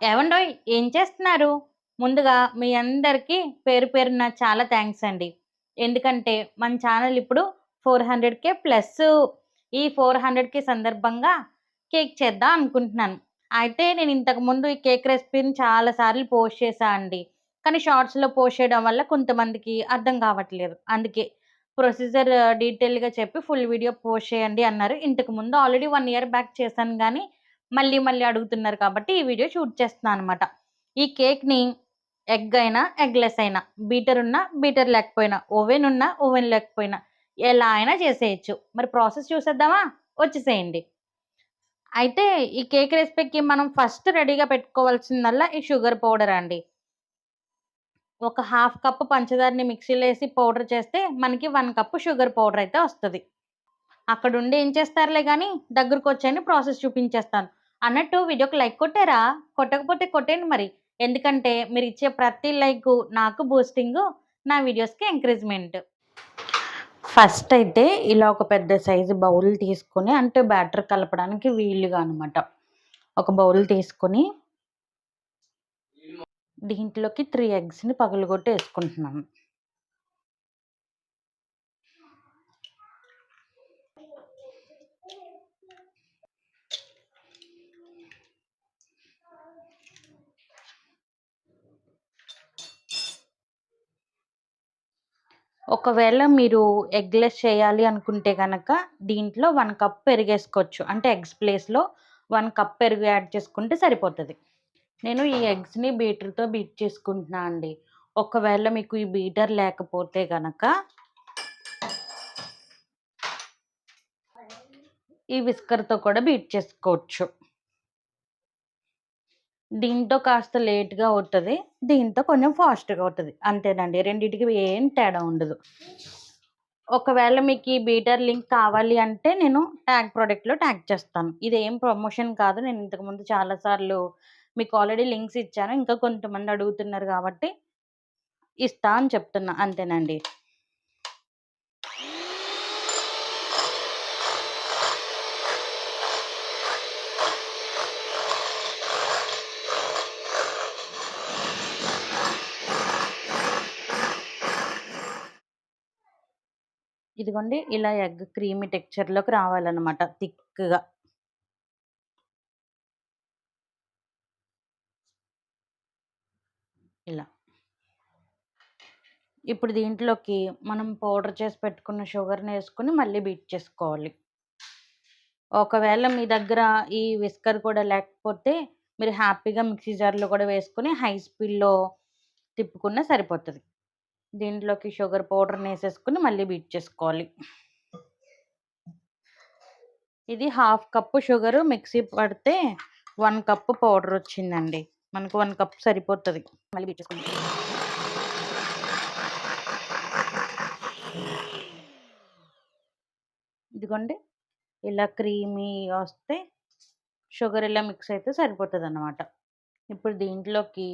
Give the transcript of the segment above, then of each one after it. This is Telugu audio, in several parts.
ఏవండోయ్! ఏం చేస్తున్నారు? ముందుగా మీ అందరికీ పేరు పేరున చాలా థాంక్స్ అండి. ఎందుకంటే మన ఛానల్ ఇప్పుడు 400,000 ప్లస్సు. ఈ 400,000 సందర్భంగా కేక్ చేద్దాం అనుకుంటున్నాను. అయితే నేను ఇంతకుముందు ఈ కేక్ రెసిపీని చాలా సార్లు పోస్ట్ చేశా అండి. కానీ షార్ట్స్‌లో పోస్ట్ చేయడం వల్ల కొంతమందికి అర్థం కావట్లేదు. అందుకే ప్రొసీజర్ డీటెయిల్‌గా చెప్పి ఫుల్ వీడియో పోస్ట్ చేయండి అన్నారు. ఇంతకుముందు ఆల్రెడీ 1 ఇయర్ బ్యాక్ చేశాను గానీ మళ్ళీ అడుగుతున్నారు కాబట్టి ఈ వీడియో షూట్ చేస్తున్నాననమాట. ఈ కేక్‌ని ఎగ్ అయినా, ఎగ్‌లెస్ అయినా, బీటర్ ఉన్నా, బీటర్ లేకపోయినా, ఓవెన్ ఉన్నా, ఓవెన్ లేకపోయినా ఎలా అయినా చేసేయొచ్చు. మరి ప్రాసెస్ చూసేద్దామా? వచ్చేసేయండి. అయితే ఈ కేక్ రెసిపీకి మనం ఫస్ట్ రెడీగా పెట్టుకోవాల్సిందల్లా ఈ షుగర్ పౌడర్ అండి. ఒక హాఫ్ కప్ పంచదారని మిక్సీలో ఏసి పౌడర్ చేస్తే మనకి 1 కప్ షుగర్ పౌడర్ అయితే వస్తది. అక్కడుండి ఏం చేస్తారులే గానీ, దగ్గరకొచ్చేయండి ప్రాసెస్ చూపించేస్తాను. అన్నట్టు వీడియోకి లైక్ కొట్టారా? కొట్టకపోతే కొట్టేయండి మరి. ఎందుకంటే మీరిచ్చే ప్రతి లైకు నాకు బూస్టింగు, నా వీడియోస్‌కి ఎంకరేజ్‌మెంట్. ఫస్ట్ అయితే ఇలా ఒక పెద్ద సైజు బౌల్ తీసుకొని అంటే బ్యాటర్ కలపడానికి వీలుగా అనమాట. ఒక బౌల్ తీసుకొని దీంట్లోకి 3 ఎగ్స్‌ని పగలగొట్టి ఏసుకుంటున్నాను. ఒకవేళ మీరు ఎగ్‌లెస్ చేయాలి అనుకుంటే గనక దీంట్లో 1 కప్ పెరుగేసుకోవచ్చు. అంటే ఎగ్స్ ప్లేస్‌లో 1 కప్ పెరుగు యాడ్ చేసుకుంటే సరిపోతది. నేను ఈ ఎగ్స్‌ని బీటర్‌తో బీట్ చేసుకుంటున్నా అండి. ఒకవేళ మీకు ఈ బీటర్ లేకపోతే గనక ఈ విస్కర్‌తో కూడా బీట్ చేసుకోవచ్చు. దీంతో కాస్త లేట్‌గా అవుతది. దీంతో కొంచెం ఫాస్ట్‌గా అవుతది. అంతేనండి. రెండిటికి ఏం తేడా ఉండదు. ఒకవేళ మీకు ఈ బీటర్ లింక్ కావాలి అంటే నేను ట్యాగ్ ప్రొడక్ట్‌లో ట్యాగ్ చేస్తాను. ఇదేం ప్రమోషన్ కాదు. నేను ఇంతకుముందు చాలా సార్లు మీకు ఆల్రెడీ లింక్స్ ఇచ్చాను. ఇంకా కొంతమంది అడుగుతున్నారు కాబట్టి ఇస్తా అని చెప్తున్నా. అంతేనండి. ఇదిగోండి ఇలా ఎగ్ క్రీమీ టెక్స్చర్‌లోకి రావాలన్నమాట థిక్‌గా. ఇలా. ఇప్పుడు దీంట్లోకి మనం పౌడర్ చేసి పెట్టుకున్న షుగర్‌నేసుకొని మళ్ళీ బీట్ చేసుకోవాలి. ఒకవేళ మీ దగ్గర ఈ విస్కర్ కూడా లేకపోతే మీరు హ్యాపీగా మిక్సీ జార్‌లో కూడా వేసుకొని హై స్పీడ్‌లో తిప్పుకున్నా సరిపోతది. దీంట్లోకి షుగర్ పౌడర్‌నేసేసుకొని మళ్ళీ బీట్ చేసుకోవాలి. ఇది హాఫ్ కప్పు షుగరు మిక్సీ పడితే 1 కప్పు పౌడరొచ్చిందండి. మనకు 1 కప్ సరిపోతది. మళ్ళీ బీట్ చేసుకుందాం. ఇదిగోండి ఇలా క్రీమీ వస్తే షుగర్ ఇలా మిక్స్ అయితే సరిపోతదనమాట. ఇప్పుడు దీంట్లోకి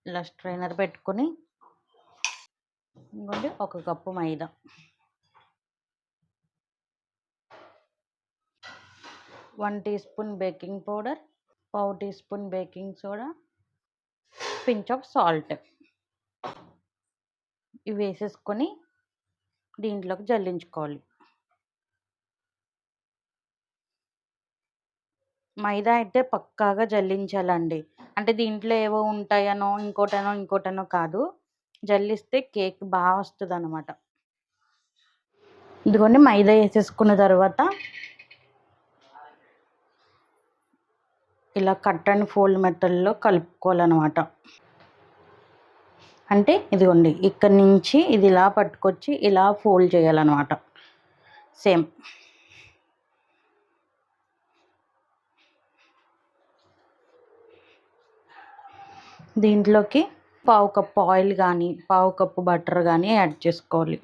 ఇలా స్ట్రైనర్ పెట్టుకొని ఇంకోటి ఒక cup maida, 1 teaspoon baking powder, పావు teaspoon baking soda, pinch of salt ఇవి వేసేసుకొని దీంట్లోకి జల్లించుకోవాలి. మైదా అయితే పక్కాగా జల్లించాలండి. అంటే దీంట్లో ఏవో ఉంటాయనో, ఇంకోటనో కాదు. జల్లిస్తే కేక్ వస్తదనమాట. ఇదిగోండి మైదా ఏసేసుకున్న తర్వాత ఇలా కట్ అండ్ ఫోల్డ్ మెథడ్‌లో కలుపుకోవాలనమాట. అంటే ఇదిగోండి ఇక్కడి నుంచి ఇది ఇలా పట్టుకొచ్చి ఇలా ఫోల్డ్ చేయాలనమాట. సేమ్. దీంట్లోకి పావు కప్పు ఆయిల్ గానీ, పావు కప్పు బటర్ గానీ యాడ్ చేసుకోవాలి.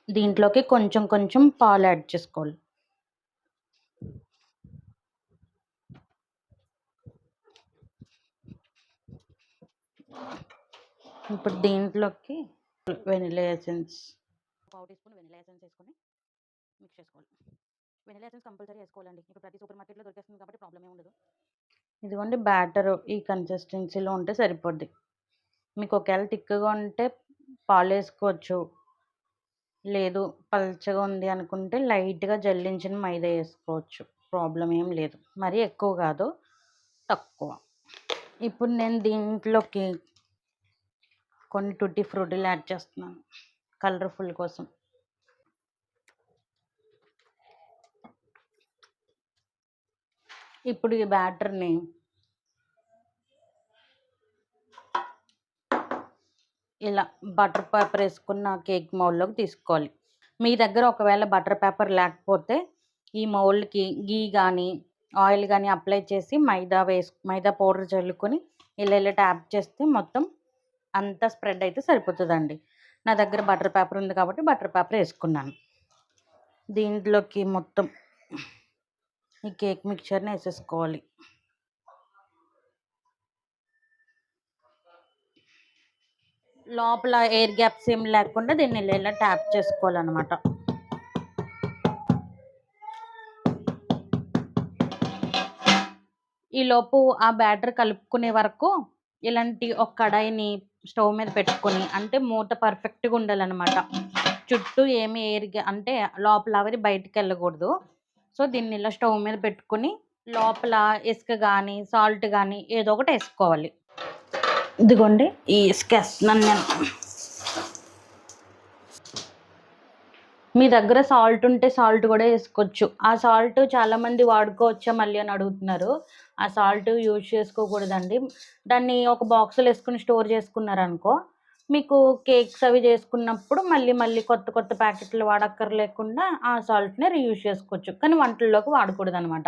దీంట్లోకి కొంచెం కొంచెం పాలు యాడ్ చేసుకోవాలి. ఇప్పుడు దీంట్లోకి వెనిలా ఎసెన్స్, పావు టీ స్పూన్ వెనిలా ఎసెన్స్ వేసుకొని మిక్స్ చేసుకోవాలి. వెనిలా ఎసెన్స్ కంపల్సరీ వేసుకోవాలండి. ఇప్పుడు ప్రతి సూపర్ మార్కెట్లో దొరికేస్తుంది కాబట్టి ప్రాబ్లమ్ ఏమి ఉండదు. ఇదిగోండి బ్యాటర్ ఈ కన్సిస్టెన్సీలో ఉంటే సరిపోద్ది. మీకు ఒకవేళ తిక్కుగా ఉంటే పాలు వేసుకోవచ్చు, లేదు పల్చగా ఉంది అనుకుంటే లైట్గా జల్లించిన మైదా వేసుకోవచ్చు, ప్రాబ్లం ఏం లేదు. మరీ ఎక్కువ కాదు, తక్కువ. ఇప్పుడు నేను దీంట్లోకి కొన్ని టూటీ ఫ్రూటీలు యాడ్ చేస్తున్నాను కలర్ఫుల్ కోసం. ఇప్పుడు ఈ బ్యాటర్ని ఇలా బటర్ పేపర్ వేసుకున్న కేక్ మౌల్డ్లోకి తీసుకోవాలి. మీ దగ్గర ఒకవేళ బటర్ పేపర్ లేకపోతే ఈ మౌల్డ్కి గీ కానీ ఆయిల్ కానీ అప్లై చేసి మైదా పౌడర్ చల్లుకొని ఇలా ట్యాప్ చేస్తే మొత్తం అంతా స్ప్రెడ్ అయితే సరిపోతుందండి. నా దగ్గర బటర్ పేపర్ ఉంది కాబట్టి బటర్ పేపర్ వేసుకున్నాను. దీంట్లోకి మొత్తం ఈ కేక్ మిక్చర్ని వేసేసుకోవాలి. లోపల ఎయిర్ గ్యాప్స్ ఏం లేకుండా దీన్ని ఇలా ట్యాప్ చేసుకోవాలన్నమాట. ఈలోపు ఆ బ్యాటర్ కలుపుకునే వరకు ఇలాంటి ఒక కడాయిని స్టవ్ మీద పెట్టుకొని, అంటే మూత పర్ఫెక్ట్గా ఉండాలన్నమాట. చుట్టూ ఏమి అంటే లోపల ఆవిరి బయటికి వెళ్ళకూడదు. సో దీన్ని ఇలా స్టవ్ మీద పెట్టుకుని లోపల ఇసుక కానీ సాల్ట్ కానీ ఏదో ఒకటి వేసుకోవాలి. ఇదిగోండి ఈ ఇసుక వేస్తున్నాను నేను. మీ దగ్గర సాల్ట్ ఉంటే సాల్ట్ కూడా వేసుకోవచ్చు. ఆ సాల్ట్ చాలామంది వాడుకోవచ్చా మళ్ళీ అని అడుగుతున్నారు. ఆ సాల్ట్ యూజ్ చేసుకోకూడదండి. దాన్ని ఒక బాక్స్లో వేసుకుని స్టోర్ చేసుకున్నారనుకో, మీకు కేక్స్ అవి చేసుకున్నప్పుడు మళ్ళీ మళ్ళీ కొత్త కొత్త ప్యాకెట్లు వాడక్కర్లేకుండా ఆ సాల్ట్ని రీయూజ్ చేసుకోవచ్చు. కానీ వంటల్లోకి వాడకూడదు అనమాట.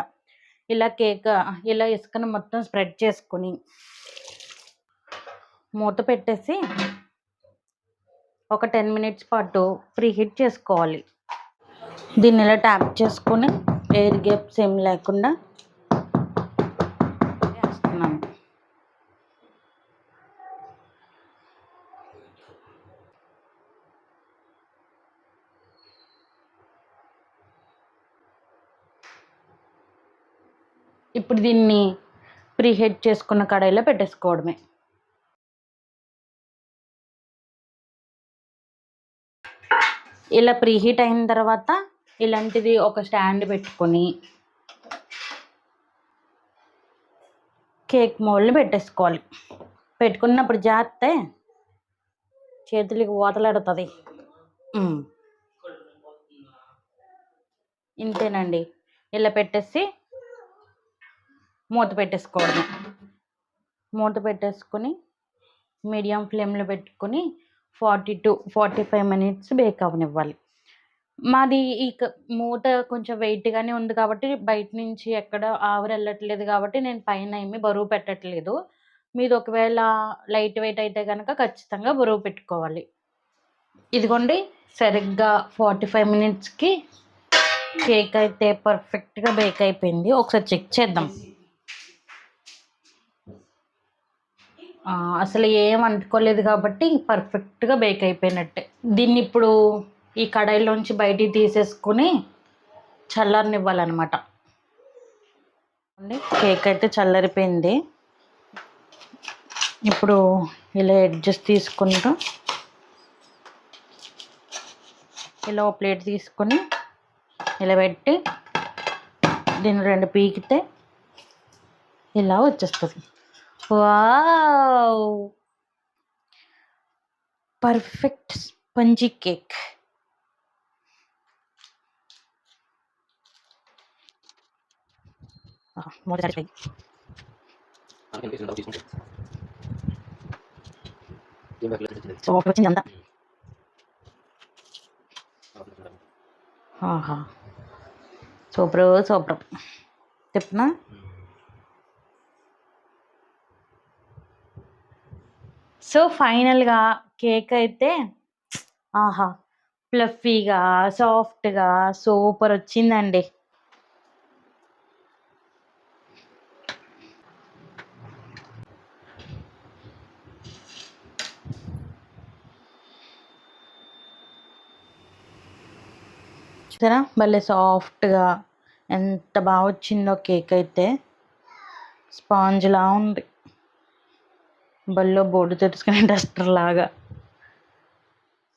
ఇలా ఇసుకను మొత్తం స్ప్రెడ్ చేసుకుని మూత పెట్టేసి ఒక 10 మినిట్స్ పాటు ప్రీ హీట్ చేసుకోవాలి. దీన్ని ఇలా ట్యాప్ చేసుకుని ఎయిర్ గ్యాప్స్ ఏం లేకుండా వేస్తున్నాను. ఇప్పుడు దీన్ని ప్రీ హీట్ చేసుకున్న కడాయిలో పెట్టేసుకోవడమే. ఇలా ప్రీ హీట్ అయిన తర్వాత ఇలాంటిది ఒక స్టాండ్ పెట్టుకొని కేక్ మౌల్డ్ని పెట్టేసుకోవాలి. పెట్టుకున్నప్పుడు జాగ్రత్త, చేతులకి ఊతలాడుతుంది. ఇంతేనండి. ఇలా పెట్టేసి మూత పెట్టేసుకోవడమే. మూత పెట్టేసుకొని మీడియం ఫ్లేమ్లో పెట్టుకొని 40 to 45 మినిట్స్ బేక్ అవనివ్వాలి. మాది ఈ మూత కొంచెం వెయిట్గానే ఉంది కాబట్టి బయట నుంచి ఎక్కడ ఆవిరి వెళ్ళట్లేదు కాబట్టి నేను పైన ఏమీ బరువు పెట్టట్లేదు. మీది ఒకవేళ లైట్ వెయిట్ అయితే కనుక ఖచ్చితంగా బరువు పెట్టుకోవాలి. ఇదిగోండి సరిగ్గా 45 మినిట్స్కి కేక్ అయితే పర్ఫెక్ట్గా బేక్ అయిపోయింది. ఒకసారి చెక్ చేద్దాం. అసలు ఏం అంటుకోలేదు కాబట్టి పర్ఫెక్ట్గా బేక్ అయిపోయినట్టే. దీన్ని ఇప్పుడు ఈ కడాయిలోంచి బయటికి తీసేసుకుని చల్లారనివ్వాలన్నమాట. కేక్ అయితే చల్లారిపోయింది. ఇప్పుడు ఇలా ఎడ్జెస్ తీసుకుంటూ ఇలా ప్లేట్ తీసుకొని ఇలా పెట్టి దీన్ని 2 పీకితే ఇలా వచ్చేస్తుంది. Wow, perfect spongy cake. వచ్చింది అంతా. సూపర్ చెప్తున్నా. సో ఫైనల్గా కేక్ అయితే ఫ్లఫీగా సాఫ్ట్గా సూపర్ వచ్చిందండి. చూసారా భలే సాఫ్ట్గా ఎంత బాగా వచ్చిందో కేక్ అయితే, స్పాంజ్లా ఉంది, బల్లో బోర్డు తెరుచుకునే డస్టర్ లాగా.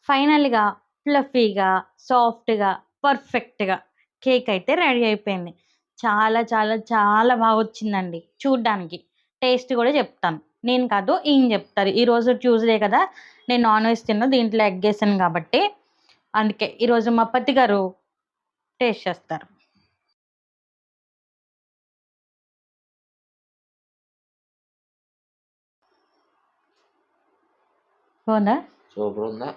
ఫైనల్గా ఫ్లఫీగా సాఫ్ట్గా పర్ఫెక్ట్గా కేక్ అయితే రెడీ అయిపోయింది. చాలా చాలా చాలా బాగా వచ్చిందండి చూడ్డానికి. టేస్ట్ కూడా చెప్తాను, నేను కాదు ఈయన చెప్తారు. ఈరోజు ట్యూస్డే కదా, నేను నాన్ వెజ్ తిన్నా, దీంట్లో ఎగ్ వేసాను కాబట్టి అందుకే ఈరోజు మా పతి గారు టేస్ట్ చేస్తారు. బాగుందా? సూపర్ ఉందా?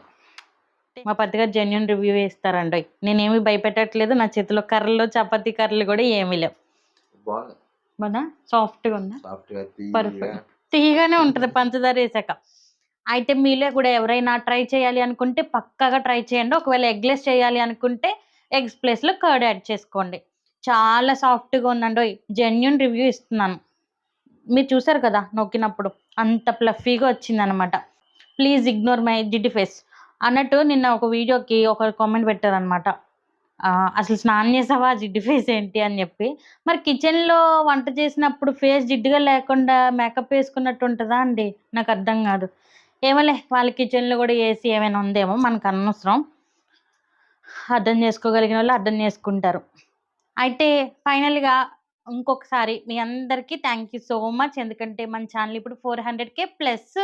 మా పతి గారు జెన్యున్ రివ్యూ ఇస్తారండి. నేనేమి భయపెట్టట్లేదు, నా చేతిలో కర్రలు చపాతీ కర్రలు కూడా ఏమీ లేవు. బాగుంది. బాగుందా? సాఫ్ట్గా ఉందా? సాఫ్ట్గా పర్ఫెక్ట్. తీయగానే ఉంటుంది పంచదార వేసాక. అయితే మీలో కూడా ఎవరైనా ట్రై చేయాలి అనుకుంటే పక్కాగా ట్రై చేయండి. ఒకవేళ ఎగ్లెస్ చేయాలి అనుకుంటే ఎగ్స్ ప్లేస్లో కర్డ్ యాడ్ చేసుకోండి. చాలా సాఫ్ట్గా ఉందండి, జెన్యున్ రివ్యూ ఇస్తున్నాను. మీరు చూసారు కదా నొక్కినప్పుడు అంత ప్లఫీగా వచ్చిందనమాట. ప్లీజ్ ఇగ్నోర్ మై జిడ్డి ఫేస్ అన్నట్టు నిన్న ఒక వీడియోకి ఒక కామెంట్ పెట్టారనమాట. అసలు స్నానం చేసావా, జిడ్డు ఫేస్ ఏంటి అని చెప్పి. మరి కిచెన్లో వంట చేసినప్పుడు ఫేస్ జిడ్డుగా లేకుండా మేకప్ వేసుకున్నట్టు ఉంటుందా అండి? నాకు అర్థం కాదు. ఏమోలే, వాళ్ళ కిచెన్లో కూడా ఏసీ ఏమైనా ఉందేమో, మనకు అనవసరం. అర్థం చేసుకోగలిగిన వాళ్ళు అర్థం చేసుకుంటారు. అయితే ఫైనల్గా ఇంకొకసారి మీ అందరికీ థ్యాంక్ యూ సో మచ్. ఎందుకంటే మన ఛానల్ ఇప్పుడు 400K ప్లస్.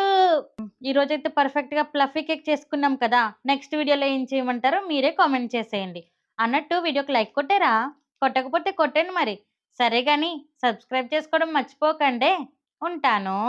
ఈరోజైతే పర్ఫెక్ట్గా ప్లఫీ కేక్ చేసుకున్నాం కదా, నెక్స్ట్ వీడియోలో ఏం చేయమంటారో మీరే కామెంట్ చేసేయండి. అన్నట్టు వీడియోకి లైక్ కొట్టారా? కొట్టకపోతే కొట్టండి మరి. సరే కానీ సబ్స్క్రైబ్ చేసుకోవడం మర్చిపోకండి. ఉంటాను.